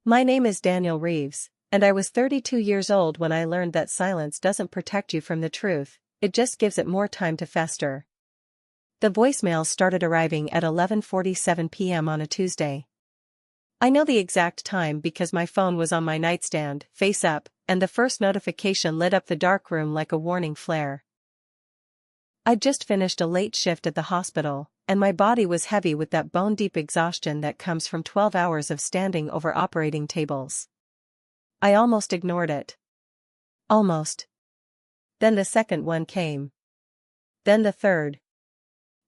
My name is Daniel Reeves, and I was 32 years old when I learned that silence doesn't protect you from the truth, it just gives it more time to fester. The voicemails started arriving at 11:47 p.m. on a Tuesday. I know the exact time because my phone was on my nightstand, face up, and the first notification lit up the dark room like a warning flare. I'd just finished a late shift at the hospital, and my body was heavy with that bone-deep exhaustion that comes from 12 hours of standing over operating tables. I almost ignored it. Almost. Then the second one came. Then the third.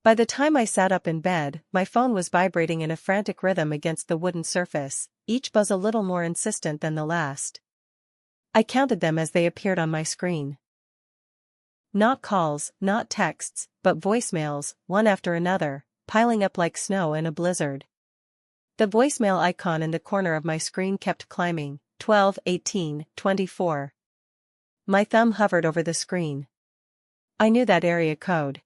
By the time I sat up in bed, my phone was vibrating in a frantic rhythm against the wooden surface, each buzz a little more insistent than the last. I counted them as they appeared on my screen. Not calls, not texts, but voicemails, one after another, piling up like snow in a blizzard. The voicemail icon in the corner of my screen kept climbing, 12, 18, 24. My thumb hovered over the screen. I knew that area code.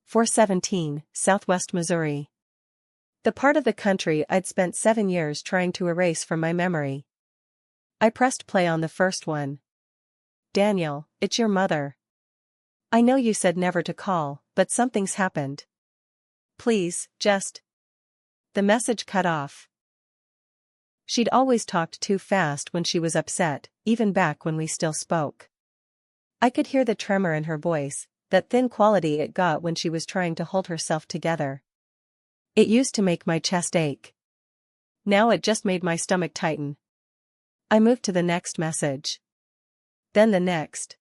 417, Southwest Missouri. The part of the country I'd spent 7 years trying to erase from my memory. I pressed play on the first one. Daniel, it's your mother. I know you said never to call, but something's happened. Please, just. The message cut off. She'd always talked too fast when she was upset, even back when we still spoke. I could hear the tremor in her voice, that thin quality it got when she was trying to hold herself together. It used to make my chest ache. Now it just made my stomach tighten. I moved to the next message. Then the next.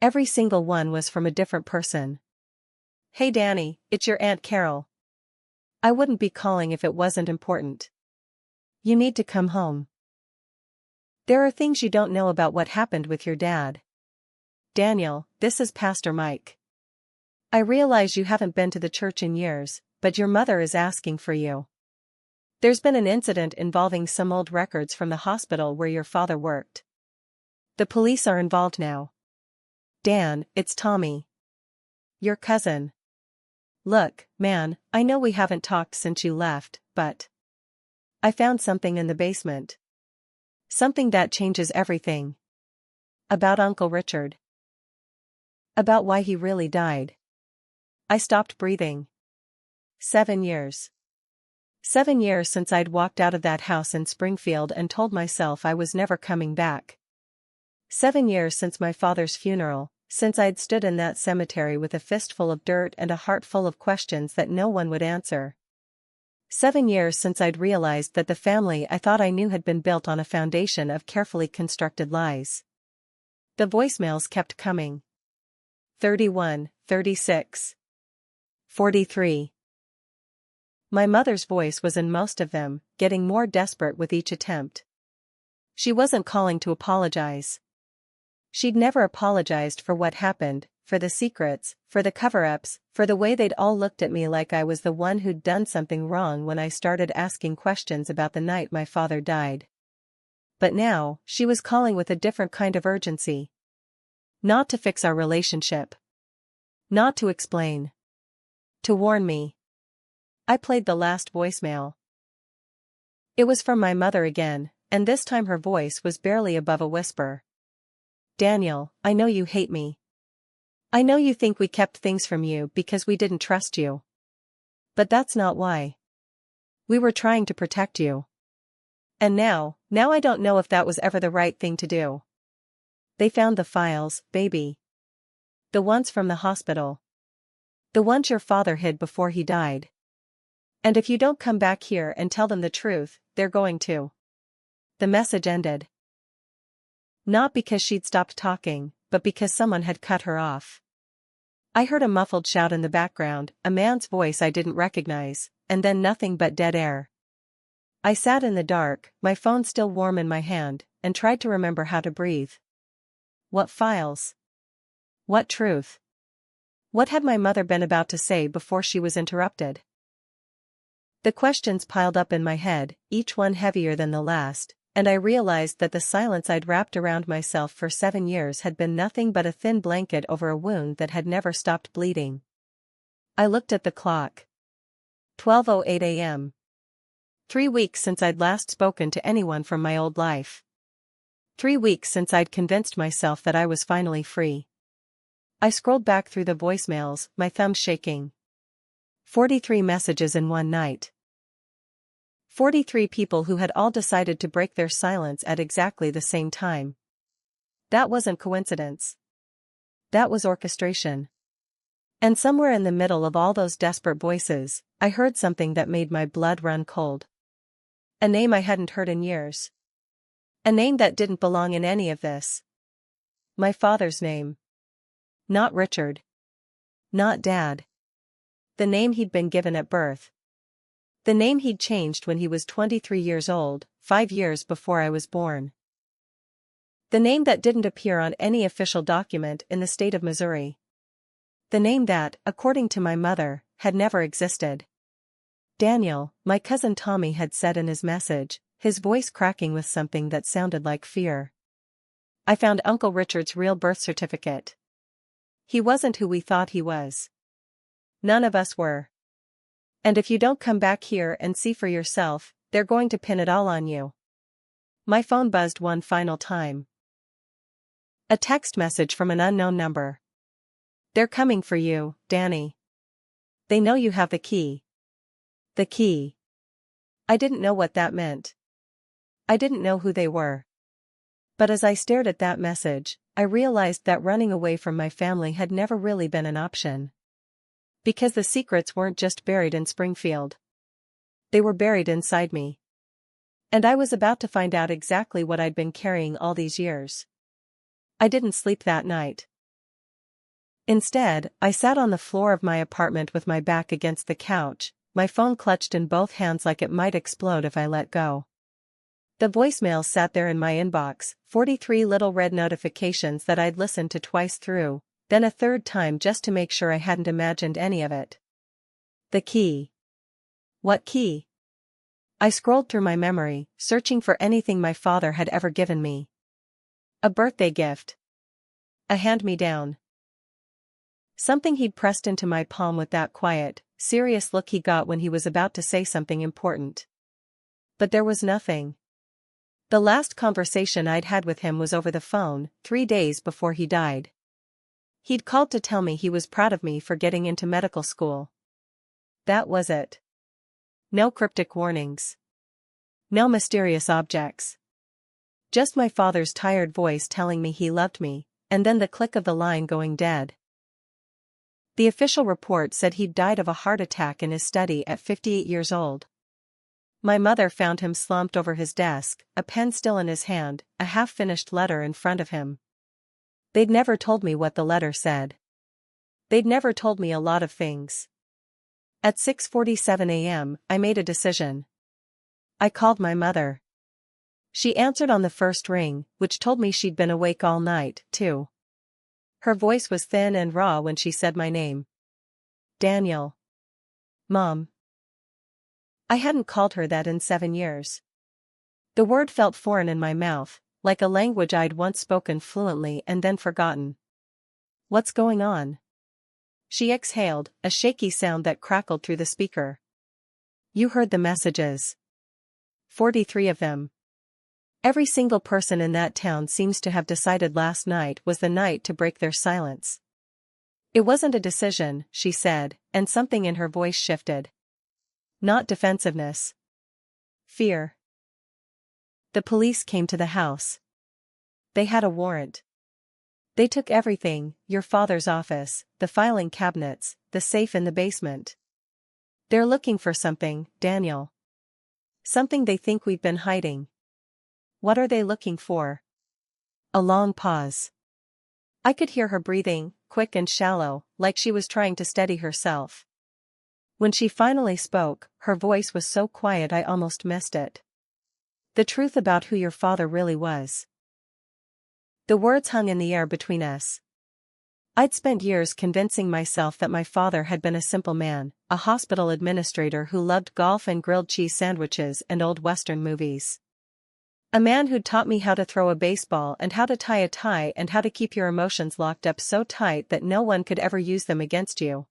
Every single one was from a different person. Hey Danny, it's your Aunt Carol. I wouldn't be calling if it wasn't important. You need to come home. There are things you don't know about what happened with your dad. Daniel, this is Pastor Mike. I realize you haven't been to the church in years, but your mother is asking for you. There's been an incident involving some old records from the hospital where your father worked. The police are involved now. Dan, it's Tommy. Your cousin. Look, man, I know we haven't talked since you left, but I found something in the basement. Something that changes everything. About Uncle Richard. About why he really died. I stopped breathing. 7 years. 7 years since I'd walked out of that house in Springfield and told myself I was never coming back. 7 years since my father's funeral, since I'd stood in that cemetery with a fistful of dirt and a heart full of questions that no one would answer. 7 years since I'd realized that the family I thought I knew had been built on a foundation of carefully constructed lies. The voicemails kept coming. 31, 36. 43. My mother's voice was in most of them, getting more desperate with each attempt. She wasn't calling to apologize. She'd never apologized for what happened, for the secrets, for the cover-ups, for the way they'd all looked at me like I was the one who'd done something wrong when I started asking questions about the night my father died. But now, she was calling with a different kind of urgency. Not to fix our relationship. Not to explain. To warn me. I played the last voicemail. It was from my mother again, and this time her voice was barely above a whisper. Daniel, I know you hate me. I know you think we kept things from you because we didn't trust you. But that's not why. We were trying to protect you. And now I don't know if that was ever the right thing to do. They found the files, baby. The ones from the hospital. The ones your father hid before he died. And if you don't come back here and tell them the truth, they're going to. The message ended. Not because she'd stopped talking, but because someone had cut her off. I heard a muffled shout in the background, a man's voice I didn't recognize, and then nothing but dead air. I sat in the dark, my phone still warm in my hand, and tried to remember how to breathe. What files? What truth? What had my mother been about to say before she was interrupted? The questions piled up in my head, each one heavier than the last, and I realized that the silence I'd wrapped around myself for 7 years had been nothing but a thin blanket over a wound that had never stopped bleeding. I looked at the clock. 12:08 a.m. 3 weeks since I'd last spoken to anyone from my old life. 3 weeks since I'd convinced myself that I was finally free. I scrolled back through the voicemails, my thumbs shaking. 43 messages in one night. 43 people who had all decided to break their silence at exactly the same time. That wasn't coincidence. That was orchestration. And somewhere in the middle of all those desperate voices, I heard something that made my blood run cold. A name I hadn't heard in years. A name that didn't belong in any of this. My father's name. Not Richard. Not Dad. The name he'd been given at birth. The name he'd changed when he was 23 years old, 5 years before I was born. The name that didn't appear on any official document in the state of Missouri. The name that, according to my mother, had never existed. Daniel, my cousin Tommy had said in his message, his voice cracking with something that sounded like fear. I found Uncle Richard's real birth certificate. He wasn't who we thought he was. None of us were. And if you don't come back here and see for yourself, they're going to pin it all on you. My phone buzzed one final time. A text message from an unknown number. They're coming for you, Danny. They know you have the key. The key. I didn't know what that meant. I didn't know who they were. But as I stared at that message, I realized that running away from my family had never really been an option. Because the secrets weren't just buried in Springfield. They were buried inside me. And I was about to find out exactly what I'd been carrying all these years. I didn't sleep that night. Instead, I sat on the floor of my apartment with my back against the couch, my phone clutched in both hands like it might explode if I let go. The voicemail sat there in my inbox, 43 little red notifications that I'd listened to twice through, then a third time just to make sure I hadn't imagined any of it. The key. What key? I scrolled through my memory, searching for anything my father had ever given me. A birthday gift. A hand-me-down. Something he'd pressed into my palm with that quiet, serious look he got when he was about to say something important. But there was nothing. The last conversation I'd had with him was over the phone, 3 days before he died. He'd called to tell me he was proud of me for getting into medical school. That was it. No cryptic warnings. No mysterious objects. Just my father's tired voice telling me he loved me, and then the click of the line going dead. The official report said he'd died of a heart attack in his study at 58 years old. My mother found him slumped over his desk, a pen still in his hand, a half-finished letter in front of him. They'd never told me what the letter said. They'd never told me a lot of things. At 6:47 a.m., I made a decision. I called my mother. She answered on the first ring, which told me she'd been awake all night, too. Her voice was thin and raw when she said my name. Daniel. Mom. I hadn't called her that in 7 years. The word felt foreign in my mouth, like a language I'd once spoken fluently and then forgotten. What's going on? She exhaled, a shaky sound that crackled through the speaker. You heard the messages. 43 of them. Every single person in that town seems to have decided last night was the night to break their silence. It wasn't a decision, she said, and something in her voice shifted. Not defensiveness. Fear. The police came to the house. They had a warrant. They took everything, your father's office, the filing cabinets, the safe in the basement. They're looking for something, Daniel. Something they think we've been hiding. What are they looking for? A long pause. I could hear her breathing, quick and shallow, like she was trying to steady herself. When she finally spoke, her voice was so quiet I almost missed it. The truth about who your father really was. The words hung in the air between us. I'd spent years convincing myself that my father had been a simple man, a hospital administrator who loved golf and grilled cheese sandwiches and old Western movies. A man who'd taught me how to throw a baseball and how to tie a tie and how to keep your emotions locked up so tight that no one could ever use them against you.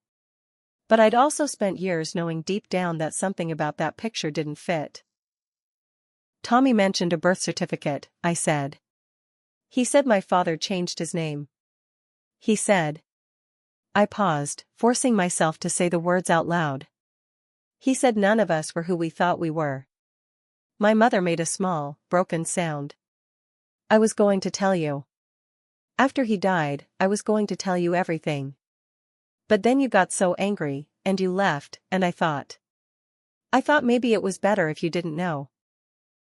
But I'd also spent years knowing deep down that something about that picture didn't fit. Tommy mentioned a birth certificate, I said. He said my father changed his name. He said. I paused, forcing myself to say the words out loud. He said none of us were who we thought we were. My mother made a small, broken sound. I was going to tell you. After he died, I was going to tell you everything. But then you got so angry, and you left, and I thought maybe it was better if you didn't know.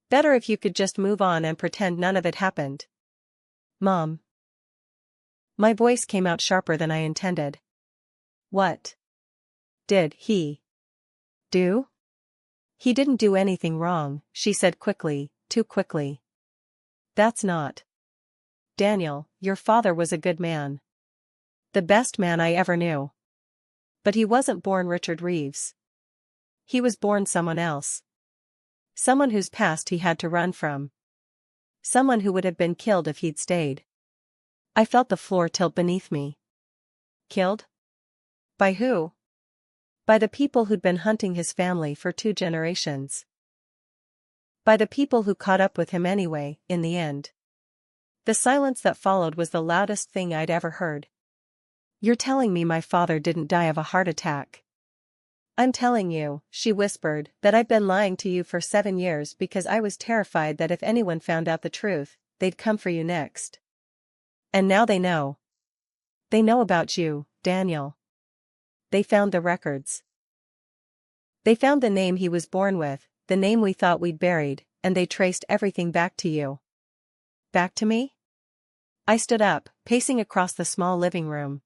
Better if you could just move on and pretend none of it happened. Mom. My voice came out sharper than I intended. What did he do? He didn't do anything wrong, she said quickly, too quickly. That's not. Daniel, your father was a good man. The best man I ever knew. But he wasn't born Richard Reeves. He was born someone else. Someone whose past he had to run from. Someone who would have been killed if he'd stayed. I felt the floor tilt beneath me. Killed? By who? By the people who'd been hunting his family for 2 generations. By the people who caught up with him anyway, in the end. The silence that followed was the loudest thing I'd ever heard. You're telling me my father didn't die of a heart attack? I'm telling you, she whispered, that I've been lying to you for 7 years because I was terrified that if anyone found out the truth, they'd come for you next. And now they know. They know about you, Daniel. They found the records. They found the name he was born with, the name we thought we'd buried, and they traced everything back to you. Back to me? I stood up, pacing across the small living room.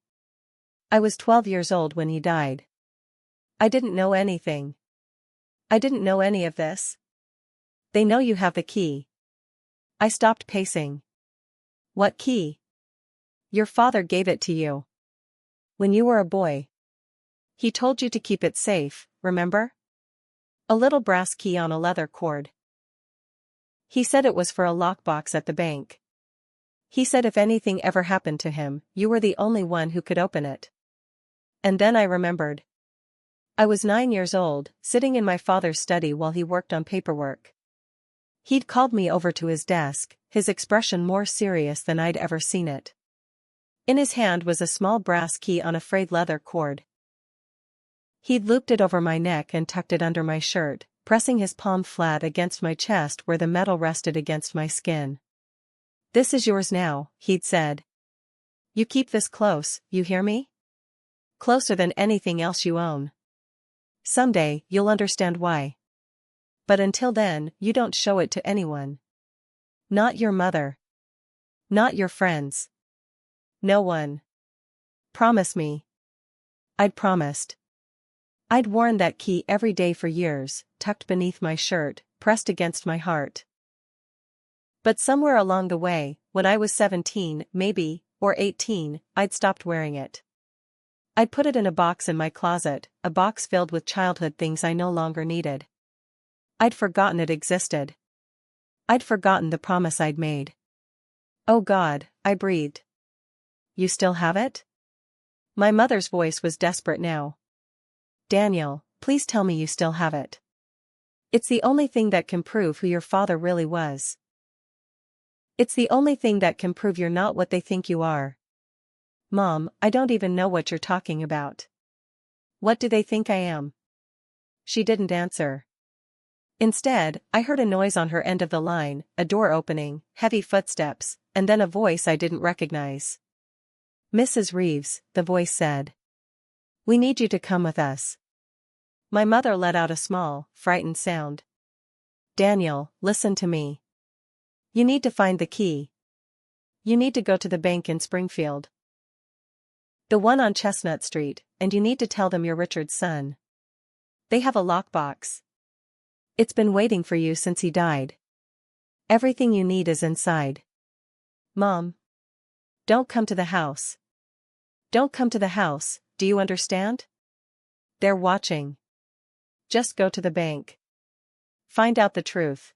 I was 12 years old when he died. I didn't know anything. I didn't know any of this. They know you have the key. I stopped pacing. What key? Your father gave it to you. When you were a boy. He told you to keep it safe, remember? A little brass key on a leather cord. He said it was for a lockbox at the bank. He said if anything ever happened to him, you were the only one who could open it. And then I remembered. I was 9 years old, sitting in my father's study while he worked on paperwork. He'd called me over to his desk, his expression more serious than I'd ever seen it. In his hand was a small brass key on a frayed leather cord. He'd looped it over my neck and tucked it under my shirt, pressing his palm flat against my chest where the metal rested against my skin. This is yours now, he'd said. You keep this close, you hear me? Closer than anything else you own. Someday, you'll understand why. But until then, you don't show it to anyone. Not your mother. Not your friends. No one. Promise me. I'd promised. I'd worn that key every day for years, tucked beneath my shirt, pressed against my heart. But somewhere along the way, when I was 17, maybe, or 18, I'd stopped wearing it. I'd put it in a box in my closet, a box filled with childhood things I no longer needed. I'd forgotten it existed. I'd forgotten the promise I'd made. Oh God, I breathed. You still have it? My mother's voice was desperate now. Daniel, please tell me you still have it. It's the only thing that can prove who your father really was. It's the only thing that can prove you're not what they think you are. Mom, I don't even know what you're talking about. What do they think I am? She didn't answer. Instead, I heard a noise on her end of the line, a door opening, heavy footsteps, and then a voice I didn't recognize. Mrs. Reeves, the voice said. We need you to come with us. My mother let out a small, frightened sound. Daniel, listen to me. You need to find the key. You need to go to the bank in Springfield. The one on Chestnut Street, and you need to tell them you're Richard's son. They have a lockbox. It's been waiting for you since he died. Everything you need is inside. Mom. Don't come to the house. Don't come to the house, do you understand? They're watching. Just go to the bank. Find out the truth.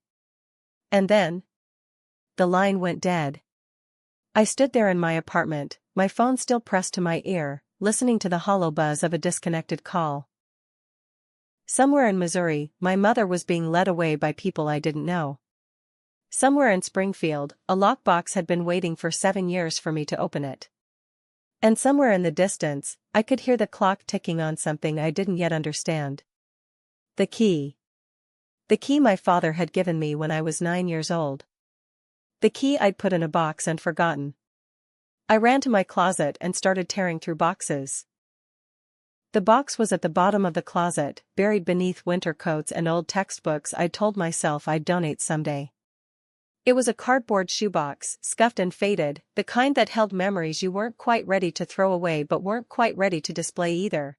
And then? The line went dead. I stood there in my apartment, my phone still pressed to my ear, listening to the hollow buzz of a disconnected call. Somewhere in Missouri, my mother was being led away by people I didn't know. Somewhere in Springfield, a lockbox had been waiting for 7 years for me to open it. And somewhere in the distance, I could hear the clock ticking on something I didn't yet understand. The key. The key my father had given me when I was 9 years old. The key I'd put in a box and forgotten. I ran to my closet and started tearing through boxes. The box was at the bottom of the closet, buried beneath winter coats and old textbooks I'd told myself I'd donate someday. It was a cardboard shoebox, scuffed and faded, the kind that held memories you weren't quite ready to throw away but weren't quite ready to display either.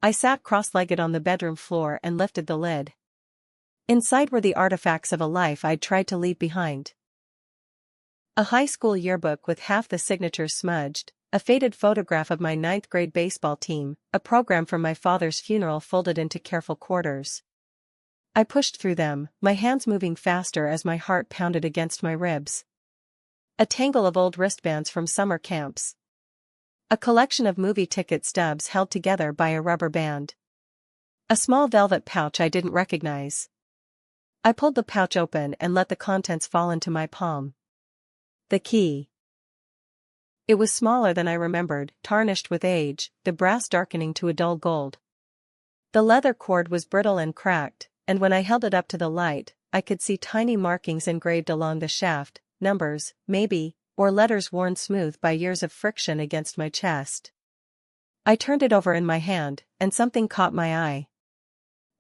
I sat cross-legged on the bedroom floor and lifted the lid. Inside were the artifacts of a life I'd tried to leave behind. A high school yearbook with half the signatures smudged, a faded photograph of my 9th grade baseball team, a program from my father's funeral folded into careful quarters. I pushed through them, my hands moving faster as my heart pounded against my ribs. A tangle of old wristbands from summer camps. A collection of movie ticket stubs held together by a rubber band. A small velvet pouch I didn't recognize. I pulled the pouch open and let the contents fall into my palm. The key. It was smaller than I remembered, tarnished with age, the brass darkening to a dull gold. The leather cord was brittle and cracked, and when I held it up to the light, I could see tiny markings engraved along the shaft, numbers, maybe, or letters worn smooth by years of friction against my chest. I turned it over in my hand, and something caught my eye.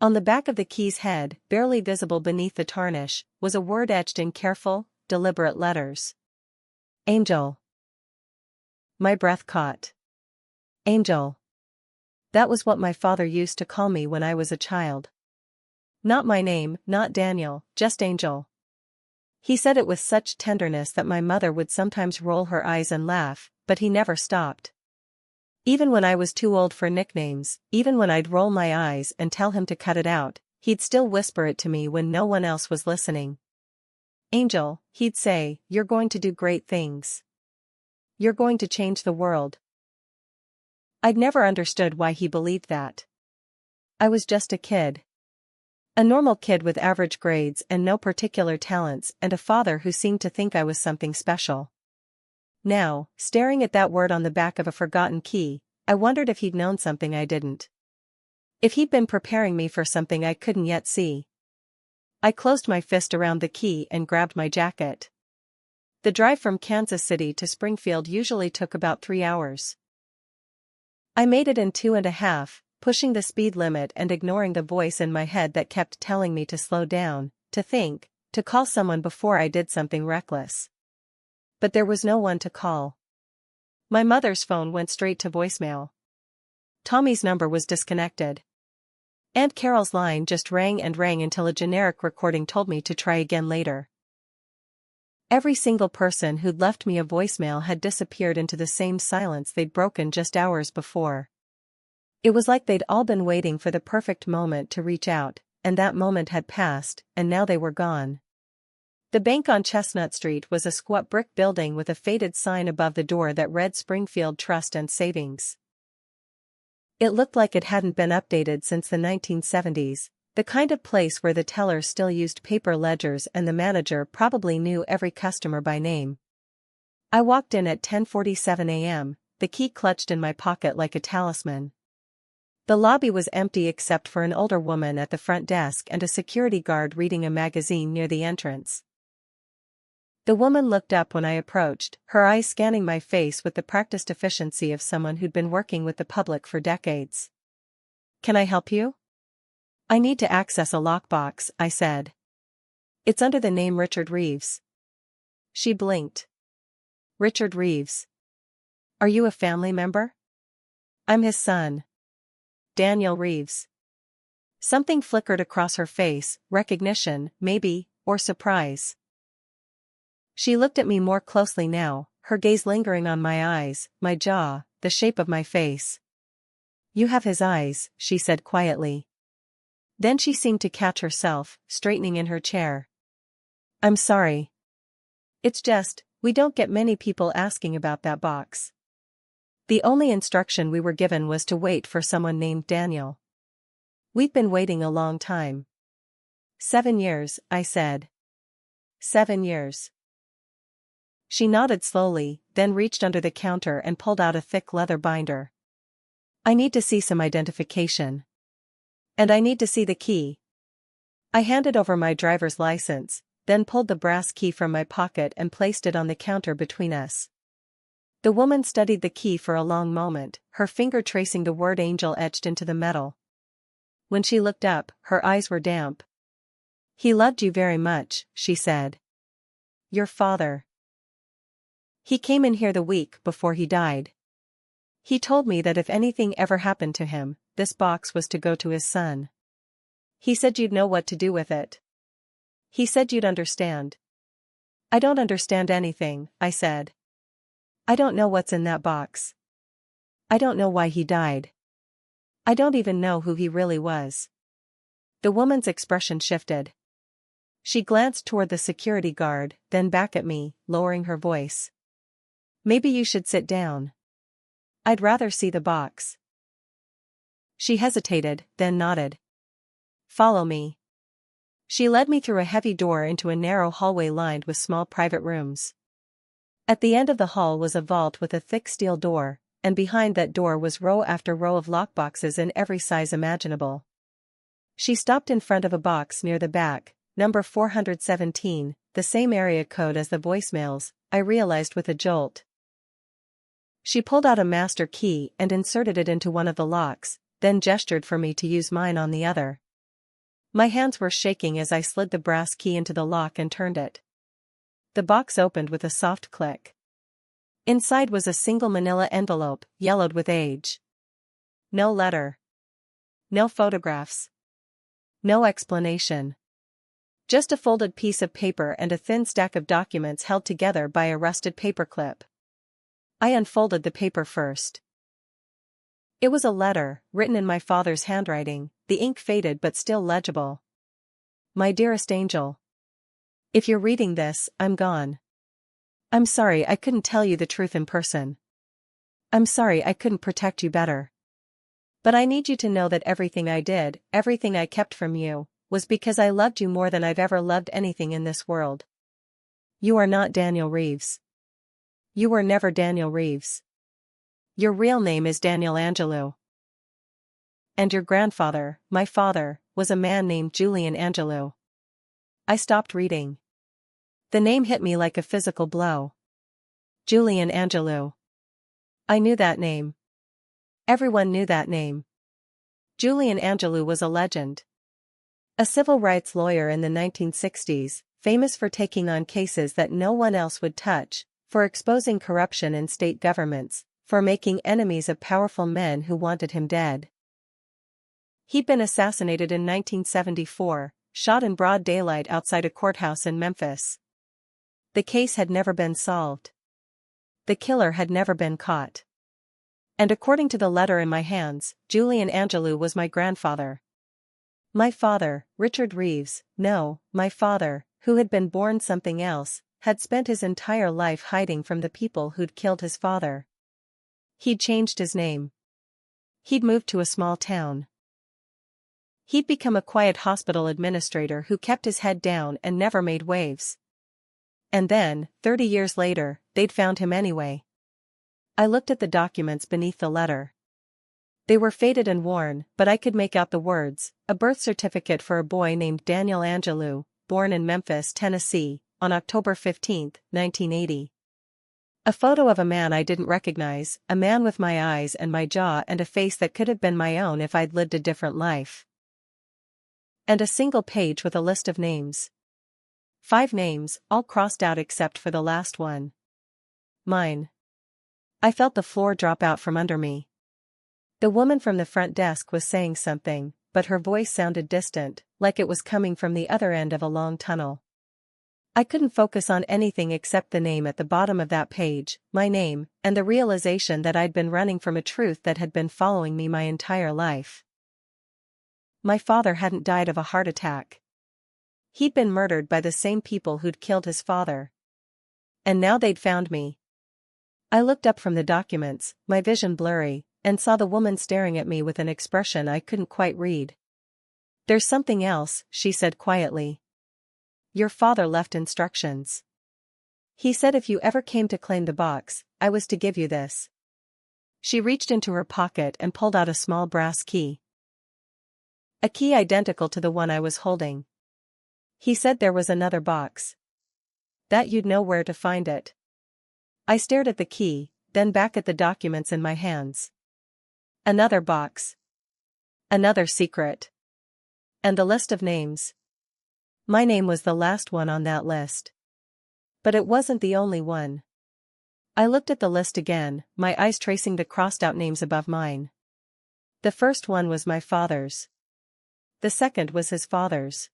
On the back of the key's head, barely visible beneath the tarnish, was a word etched in careful, deliberate letters. Angel. My breath caught. Angel. That was what my father used to call me when I was a child. Not my name, not Daniel, just Angel. He said it with such tenderness that my mother would sometimes roll her eyes and laugh, but he never stopped. Even when I was too old for nicknames, even when I'd roll my eyes and tell him to cut it out, he'd still whisper it to me when no one else was listening. Angel, he'd say, you're going to do great things. You're going to change the world. I'd never understood why he believed that. I was just a kid. A normal kid with average grades and no particular talents and a father who seemed to think I was something special. Now, staring at that word on the back of a forgotten key, I wondered if he'd known something I didn't. If he'd been preparing me for something I couldn't yet see. I closed my fist around the key and grabbed my jacket. The drive from Kansas City to Springfield usually took about 3 hours. I made it in 2.5, pushing the speed limit and ignoring the voice in my head that kept telling me to slow down, to think, to call someone before I did something reckless. But there was no one to call. My mother's phone went straight to voicemail. Tommy's number was disconnected. Aunt Carol's line just rang and rang until a generic recording told me to try again later. Every single person who'd left me a voicemail had disappeared into the same silence they'd broken just hours before. It was like they'd all been waiting for the perfect moment to reach out, and that moment had passed, and now they were gone. The bank on Chestnut Street was a squat brick building with a faded sign above the door that read Springfield Trust and Savings. It looked like it hadn't been updated since the 1970s, the kind of place where the tellers still used paper ledgers and the manager probably knew every customer by name. I walked in at 10:47 a.m., the key clutched in my pocket like a talisman. The lobby was empty except for an older woman at the front desk and a security guard reading a magazine near the entrance. The woman looked up when I approached, her eyes scanning my face with the practiced efficiency of someone who'd been working with the public for decades. "Can I help you?" "I need to access a lockbox," I said. "It's under the name Richard Reeves." She blinked. "Richard Reeves. Are you a family member?" "I'm his son. Daniel Reeves." Something flickered across her face, recognition, maybe, or surprise. She looked at me more closely now, her gaze lingering on my eyes, my jaw, the shape of my face. "You have his eyes," she said quietly. Then she seemed to catch herself, straightening in her chair. "I'm sorry. It's just, we don't get many people asking about that box." The only instruction we were given was to wait for someone named Daniel. "We've been waiting a long time." 7 years, I said. 7 years. She nodded slowly, then reached under the counter and pulled out a thick leather binder. I need to see some identification. And I need to see the key. I handed over my driver's license, then pulled the brass key from my pocket and placed it on the counter between us. The woman studied the key for a long moment, her finger tracing the word angel etched into the metal. When she looked up, her eyes were damp. He loved you very much, she said. Your father. He came in here the week before he died. He told me that if anything ever happened to him, this box was to go to his son. He said you'd know what to do with it. He said you'd understand. I don't understand anything, I said. I don't know what's in that box. I don't know why he died. I don't even know who he really was. The woman's expression shifted. She glanced toward the security guard, then back at me, lowering her voice. Maybe you should sit down. I'd rather see the box. She hesitated, then nodded. Follow me. She led me through a heavy door into a narrow hallway lined with small private rooms. At the end of the hall was a vault with a thick steel door, and behind that door was row after row of lockboxes in every size imaginable. She stopped in front of a box near the back, number 417, the same area code as the voicemails, I realized with a jolt. She pulled out a master key and inserted it into one of the locks, then gestured for me to use mine on the other. My hands were shaking as I slid the brass key into the lock and turned it. The box opened with a soft click. Inside was a single manila envelope, yellowed with age. No letter. No photographs. No explanation. Just a folded piece of paper and a thin stack of documents held together by a rusted paperclip. I unfolded the paper first. It was a letter, written in my father's handwriting, the ink faded but still legible. My dearest angel. If you're reading this, I'm gone. I'm sorry I couldn't tell you the truth in person. I'm sorry I couldn't protect you better. But I need you to know that everything I did, everything I kept from you, was because I loved you more than I've ever loved anything in this world. You are not Daniel Reeves. You were never Daniel Reeves. Your real name is Daniel Angelou. And your grandfather, my father, was a man named Julian Angelou. I stopped reading. The name hit me like a physical blow. Julian Angelou. I knew that name. Everyone knew that name. Julian Angelou was a legend. A civil rights lawyer in the 1960s, famous for taking on cases that no one else would touch, for exposing corruption in state governments, for making enemies of powerful men who wanted him dead. He'd been assassinated in 1974, shot in broad daylight outside a courthouse in Memphis. The case had never been solved. The killer had never been caught. And according to the letter in my hands, Julian Angelou was my grandfather. My father, Richard Reeves, no, my father, who had been born something else, had spent his entire life hiding from the people who'd killed his father. He'd changed his name. He'd moved to a small town. He'd become a quiet hospital administrator who kept his head down and never made waves. And then, 30 years later, they'd found him anyway. I looked at the documents beneath the letter. They were faded and worn, but I could make out the words, a birth certificate for a boy named Daniel Angelou, born in Memphis, Tennessee, on October 15, 1980. A photo of a man I didn't recognize, a man with my eyes and my jaw and a face that could have been my own if I'd lived a different life. And a single page with a list of names. 5 names, all crossed out except for the last one. Mine. I felt the floor drop out from under me. The woman from the front desk was saying something, but her voice sounded distant, like it was coming from the other end of a long tunnel. I couldn't focus on anything except the name at the bottom of that page, my name, and the realization that I'd been running from a truth that had been following me my entire life. My father hadn't died of a heart attack. He'd been murdered by the same people who'd killed his father. And now they'd found me. I looked up from the documents, my vision blurry, and saw the woman staring at me with an expression I couldn't quite read. There's something else, she said quietly. Your father left instructions. He said if you ever came to claim the box, I was to give you this. She reached into her pocket and pulled out a small brass key. A key identical to the one I was holding. He said there was another box. That you'd know where to find it. I stared at the key, then back at the documents in my hands. Another box. Another secret. And the list of names. My name was the last one on that list. But it wasn't the only one. I looked at the list again, my eyes tracing the crossed-out names above mine. The first one was my father's. The second was his father's.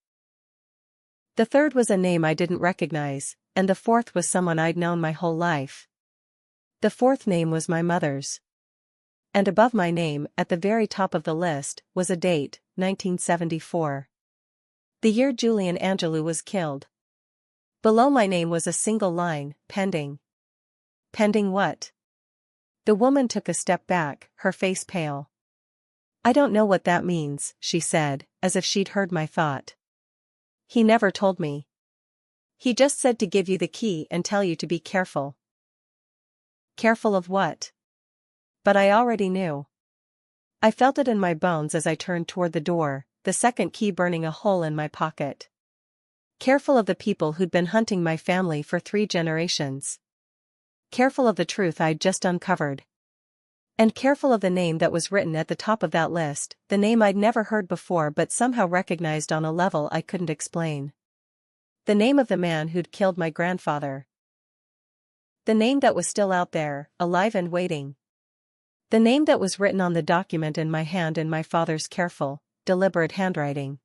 The third was a name I didn't recognize, and the fourth was someone I'd known my whole life. The fourth name was my mother's. And above my name, at the very top of the list, was a date, 1974. The year Julian Angelou was killed. Below my name was a single line, pending. Pending what? The woman took a step back, her face pale. I don't know what that means, she said, as if she'd heard my thought. He never told me. He just said to give you the key and tell you to be careful. Careful of what? But I already knew. I felt it in my bones as I turned toward the door, the second key burning a hole in my pocket. Careful of the people who'd been hunting my family for 3 generations. Careful of the truth I'd just uncovered. And careful of the name that was written at the top of that list, the name I'd never heard before but somehow recognized on a level I couldn't explain. The name of the man who'd killed my grandfather. The name that was still out there, alive and waiting. The name that was written on the document in my hand in my father's careful, deliberate handwriting.